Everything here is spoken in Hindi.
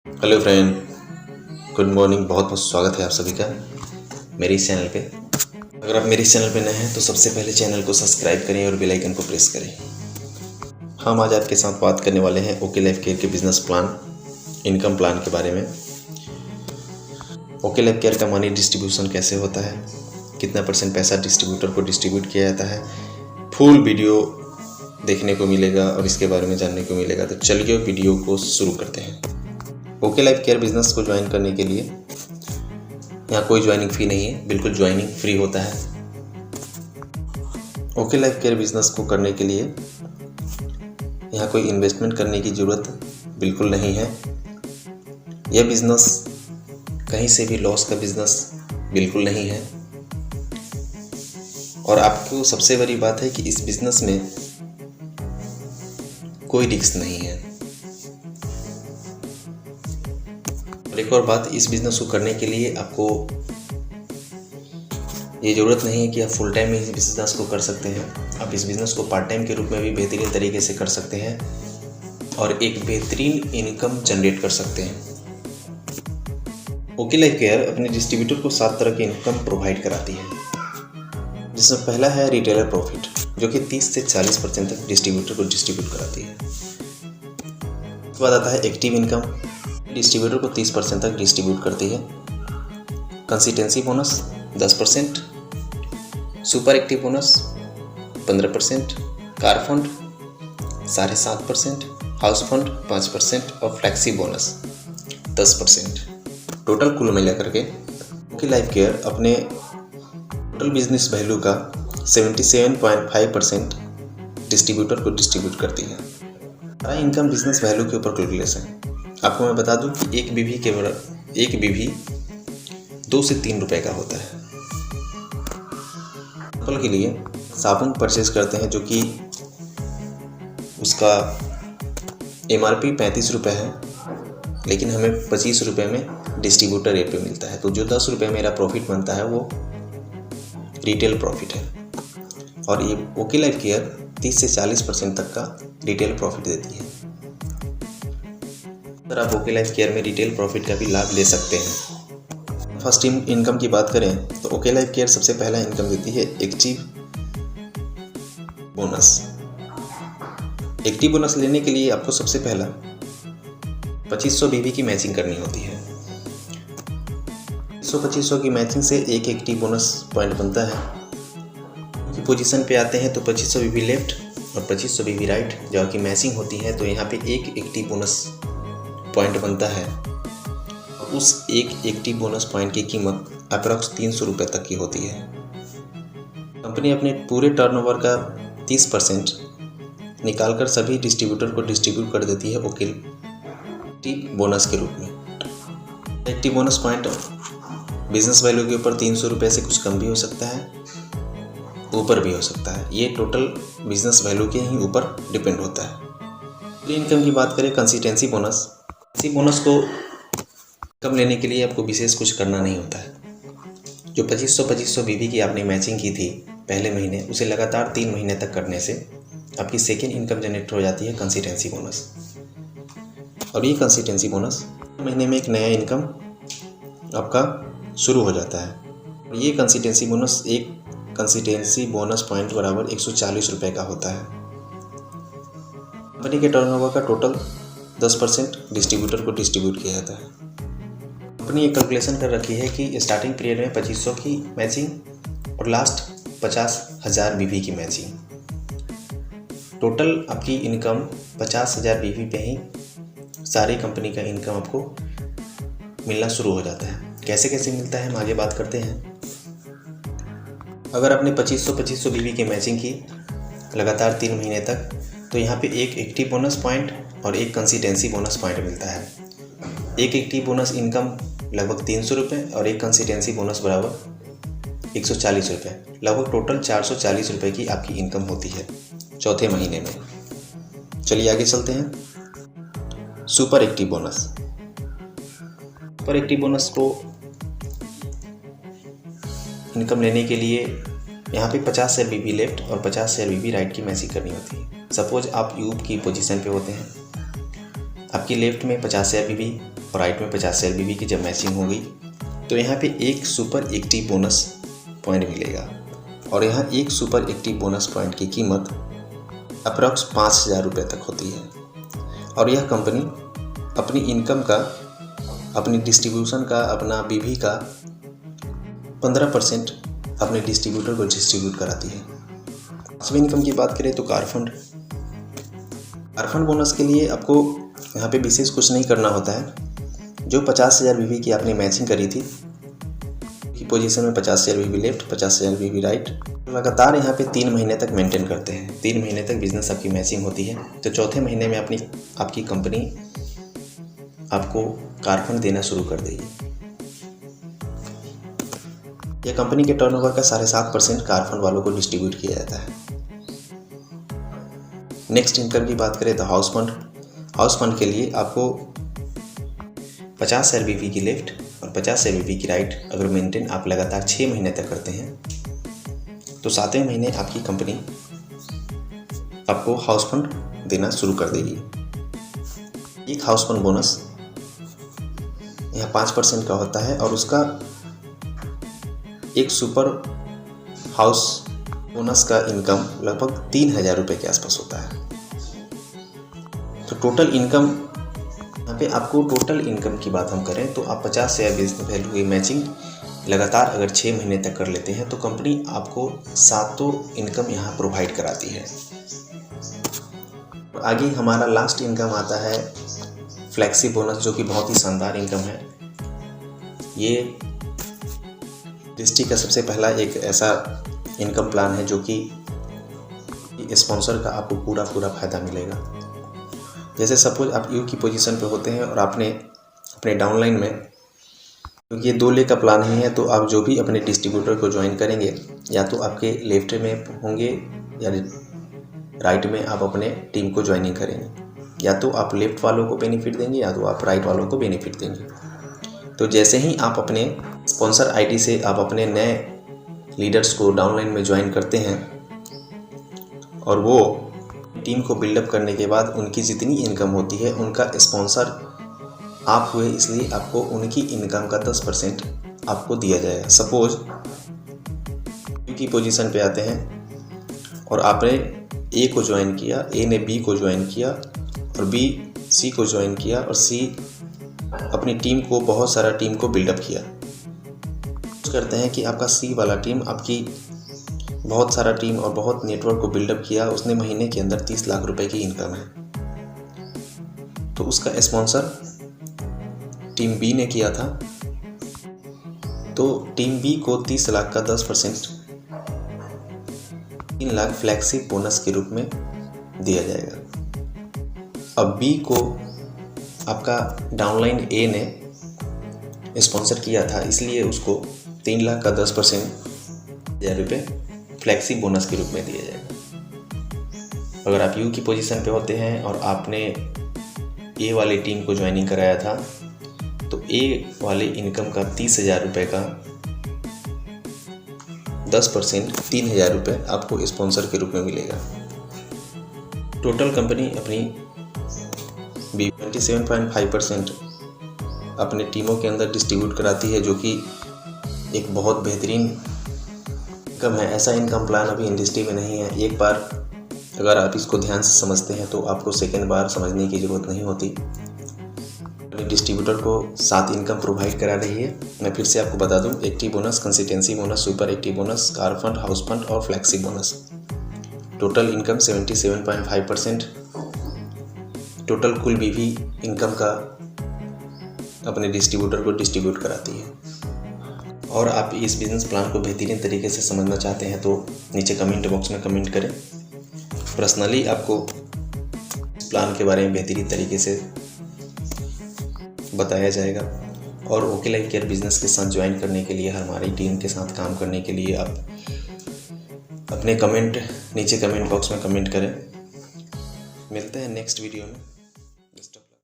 Hello friend, good morning. बहुत बहुत स्वागत है आप सभी का मेरे इस चैनल पे। अगर आप मेरे इस चैनल पे नए हैं तो सबसे पहले चैनल को सब्सक्राइब करें और बेल आइकन को प्रेस करें। हम आज आपके साथ बात करने वाले हैं ओके लाइफ केयर के बिजनेस प्लान, इनकम प्लान के बारे में। ओके लाइफ केयर का मनी डिस्ट्रीब्यूशन कैसे होता है, कितना % पैसा डिस्ट्रीब्यूटर को डिस्ट्रीब्यूट किया जाता है, फुल वीडियो देखने को मिलेगा और इसके बारे में जानने को मिलेगा। तो चलिए वीडियो को शुरू करते हैं। ओके लाइफ केयर बिजनेस को ज्वाइन करने के लिए यहाँ कोई ज्वाइनिंग फ़ी नहीं है, बिल्कुल ज्वाइनिंग फ्री होता है। ओके लाइफ केयर बिजनेस को करने के लिए यहाँ कोई इन्वेस्टमेंट करने की ज़रूरत बिल्कुल नहीं है। यह बिज़नेस कहीं से भी लॉस का बिज़नेस बिल्कुल नहीं है। और आपको सबसे बड़ी बात है कि इस बिज़नेस में कोई रिस्क नहीं है। और एक और बात, इस बिज़नेस को करने के लिए आपको ये ज़रूरत नहीं है कि आप फुल टाइम में इस बिज़नेस को कर सकते हैं। आप इस बिज़नेस को पार्ट टाइम के रूप में भी बेहतरीन तरीके से कर सकते हैं और एक बेहतरीन इनकम जनरेट कर सकते हैं। ओके लाइफ केयर अपने डिस्ट्रीब्यूटर को 7 तरह की इनकम प्रोवाइड कराती है, जिसमें पहला है रिटेलर प्रॉफिट, जो कि 30 से 40% तक डिस्ट्रीब्यूटर को डिस्ट्रीब्यूट कराती है। उसके बाद आता है एक्टिव इनकम, डिस्ट्रीब्यूटर को 30% तक डिस्ट्रीब्यूट करती है। Consistency bonus 10%, super active bonus 15%, car fund 7.5%, house fund 5% और फ्लैक्सी बोनस 10%। टोटल कुल मिलाकर के ओके लाइफ केयर अपने टोटल बिजनेस वैल्यू का 77.5% डिस्ट्रीब्यूटर को डिस्ट्रीब्यूट करती है। हमारा इनकम बिजनेस वैल्यू के ऊपर कैलकुलेशन आपको मैं बता दूं कि एक बीवी 2 से 3 रुपए का होता है। एग्जाम्पल के लिए साबुन परचेज करते हैं, जो कि उसका MRP 35 रुपये है, लेकिन हमें 25 रुपये में डिस्ट्रीब्यूटर रेट पे मिलता है। तो जो 10 रुपये मेरा प्रॉफिट बनता है वो रिटेल प्रॉफिट है। और ये ओके लाइफ केयर 30 से 40% तक का रिटेल प्रॉफिट देती है। अगर आप ओके लाइफ केयर में रिटेल प्रॉफिट का भी लाभ ले सकते हैं। फर्स्ट इनकम की बात करें तो ओके लाइफ केयर सबसे पहला इनकम देती है एक्टिव बोनस। एक्टिव बोनस लेने के लिए आपको सबसे पहला 2500 बीवी की मैचिंग करनी होती है। 2500 की मैचिंग से एक एक्टिव बोनस पॉइंट बनता है। की पोजीशन पे आते हैं तो 2500 बीवी लेफ्ट और 2500 बीवी राइट जहाँ की मैचिंग होती है, तो यहाँ पे एक एक्टिव बोनस पॉइंट बनता है। उस एक एक्टिव बोनस पॉइंट की कीमत अप्रॉक्स 300 रुपये तक की होती है। कंपनी अपने पूरे टर्नओवर का 30% निकालकर सभी डिस्ट्रीब्यूटर को डिस्ट्रीब्यूट कर देती है ओके एक्टिव बोनस के रूप में। Active bonus point business value के ऊपर 300 रुपये से कुछ कम भी हो सकता है, ऊपर भी हो सकता है। ये टोटल बिजनेस वैल्यू के ही ऊपर डिपेंड होता है। इनकम की बात करें कंसिस्टेंसी बोनस, इसी बोनस को कम लेने के लिए आपको विशेष कुछ करना नहीं होता है। जो 2500 बीवी की आपने मैचिंग की थी पहले महीने, उसे लगातार 3 महीने तक करने से आपकी सेकेंड इनकम जनरेट हो जाती है कंसिस्टेंसी बोनस। और ये कंसिस्टेंसी बोनस महीने में एक नया इनकम आपका शुरू हो जाता है। और ये कंसिस्टेंसी बोनस पॉइंट बराबर 140 रुपये का होता है। कंपनी के टर्नओवर का टोटल 10% डिस्ट्रीब्यूटर को डिस्ट्रीब्यूट किया जाता है। कंपनी ये कैलकुलेशन कर रखी है कि स्टार्टिंग पीरियड में 2500 की मैचिंग और लास्ट 50,000 बीवी की मैचिंग, टोटल आपकी इनकम 50,000 बीवी पे ही सारी कंपनी का इनकम आपको मिलना शुरू हो जाता है। कैसे कैसे मिलता है हम आगे बात करते हैं। अगर आपने 2500 बीवी की मैचिंग की लगातार 3 महीने तक, तो यहाँ पे एक एक्टिव बोनस पॉइंट और एक कंसिस्टेंसी बोनस पॉइंट मिलता है। एक एक्टिव बोनस इनकम लगभग 300 रुपये और एक कंसिस्टेंसी बोनस बराबर 140 रुपये, लगभग टोटल 440 रुपये की आपकी इनकम होती है चौथे महीने में। चलिए आगे चलते हैं। Super active bonus. Super active bonus को इनकम लेने के लिए यहाँ पे 50 शेयर बीवी लेफ्ट और 50 शेयर बीवी राइट की मैचिंग करनी होती है। सपोज आप यूप की पोजीशन पे होते हैं, आपकी लेफ्ट में 50 शेयर बीवी और राइट में 50 LBB की जब मैचिंग हो गई तो यहाँ पे एक सुपर एक्टिव बोनस पॉइंट मिलेगा। और यहाँ एक सुपर एक्टिव बोनस पॉइंट की कीमत अप्रॉक्स 5,000 रुपये तक होती है। और यह कंपनी अपनी इनकम का, अपनी डिस्ट्रीब्यूशन का, अपना BV का 15% अपने डिस्ट्रीब्यूटर को डिस्ट्रीब्यूट कराती है। पासिव इनकम की बात करें तो कार फंड बोनस के लिए आपको यहाँ पे विशेष कुछ नहीं करना होता है। जो 50,000 BV की आपने मैचिंग करी थी की पोजीशन में 50,000 BV लेफ्ट, 50,000 BV राइट, लगातार यहाँ पे 3 महीने तक मेंटेन करते हैं। 3 महीने तक बिजनेस आपकी मैचिंग होती है। तो चौथे महीने में आपकी कंपनी आपको कार फंड देना शुरू कर देगी। यह कंपनी के टर्नओवर का 7.5% कार फंड वालों को डिस्ट्रीब्यूट किया जाता है। नेक्स्ट इनकम की बात करें तो हाउस फंड के लिए आपको 50,000 BV की लेफ्ट और 50,000 BV की राइट अगर मेंटेन आप लगातार 6 महीने तक करते हैं तो 7वें महीने आपकी कंपनी आपको हाउस फंड देना शुरू कर देगी। एक हाउस फंड बोनस यहाँ 5% का होता है और उसका एक सुपर हाउस बोनस का इनकम लगभग 3,000 रुपये के आसपास होता है। तो टोटल इनकम यहाँ पे आपको टोटल इनकम की बात हम करें तो आप 50,000 वैल्यू की मैचिंग लगातार अगर 6 महीने तक कर लेते हैं तो कंपनी आपको 7 इनकम यहाँ प्रोवाइड कराती है। आगे हमारा लास्ट इनकम आता है फ्लैक्सी बोनस, जो कि बहुत ही शानदार इनकम है। ये डिस्ट्रिक्ट का सबसे पहला एक ऐसा इनकम प्लान है जो कि स्पॉन्सर का आपको पूरा फ़ायदा मिलेगा। जैसे सपोज आप यू की पोजीशन पे होते हैं और आपने अपने डाउनलाइन में, क्योंकि ये 2 लेग का प्लान ही है, तो आप जो भी अपने डिस्ट्रीब्यूटर को ज्वाइन करेंगे या तो आपके लेफ्ट में होंगे या राइट में आप अपने टीम को ज्वाइनिंग करेंगे। या तो आप लेफ्ट वालों को बेनिफिट देंगे या तो आप राइट वालों को बेनिफिट देंगे। तो जैसे ही आप अपने स्पॉन्सर आईडी से आप अपने नए लीडर्स को डाउनलाइन में ज्वाइन करते हैं और वो टीम को बिल्डअप करने के बाद उनकी जितनी इनकम होती है उनका स्पॉन्सर आप हुए, इसलिए आपको उनकी इनकम का 10% आपको दिया जाएगा। सपोज बी की पोजीशन पे आते हैं और आपने ए को ज्वाइन किया, ए ने बी को ज्वाइन किया और बी सी को ज्वाइन किया और सी अपनी टीम को, बहुत सारा टीम को बिल्डअप किया। करते हैं कि आपका सी वाला टीम आपकी बहुत सारा टीम और बहुत नेटवर्क को बिल्डअप किया, उसने महीने के अंदर 30 लाख रुपए की इनकम है। तो उसका स्पॉन्सर टीम बी ने किया था, तो टीम बी को 30 लाख का 10% 3 लाख फ्लैक्सी बोनस के रूप में दिया जाएगा। अब बी को आपका डाउनलाइन ए ने स्पॉन्सर किया था, इसलिए उसको 3 लाख का 10% 1,000 रुपये फ्लैक्सी बोनस के रूप में दिया जाएगा। अगर आप यू की पोजीशन पे होते हैं और आपने ए वाली टीम को ज्वाइनिंग कराया था तो ए वाले इनकम का 30,000 रुपये का 10% 3,000 रुपये आपको स्पॉन्सर के रूप में मिलेगा। टोटल कंपनी अपनी 27.5% अपने टीमों के अंदर डिस्ट्रीब्यूट कराती है, जो कि एक बहुत बेहतरीन इनकम है। ऐसा इनकम प्लान अभी इंडस्ट्री में नहीं है। एक बार अगर आप इसको ध्यान से समझते हैं तो आपको सेकेंड बार समझने की ज़रूरत नहीं होती। अपने डिस्ट्रीब्यूटर को 7 इनकम प्रोवाइड करा रही है। मैं फिर से आपको बता दूं, active bonus, consistency bonus, super active bonus, car fund, house fund और flexi bonus. Total income 77.5%। Total कुल BV इनकम का अपने डिस्ट्रीब्यूटर को डिस्ट्रीब्यूट कराती है। और आप इस बिज़नेस प्लान को बेहतरीन तरीके से समझना चाहते हैं तो नीचे कमेंट बॉक्स में कमेंट करें। पर्सनली आपको इस प्लान के बारे में बेहतरीन तरीके से बताया जाएगा। और ओके लाइफ केयर बिजनेस के साथ ज्वाइन करने के लिए, हमारी टीम के साथ काम करने के लिए आप अपने कमेंट नीचे कमेंट बॉक्स में कमेंट करें। मिलते हैं नेक्स्ट वीडियो में।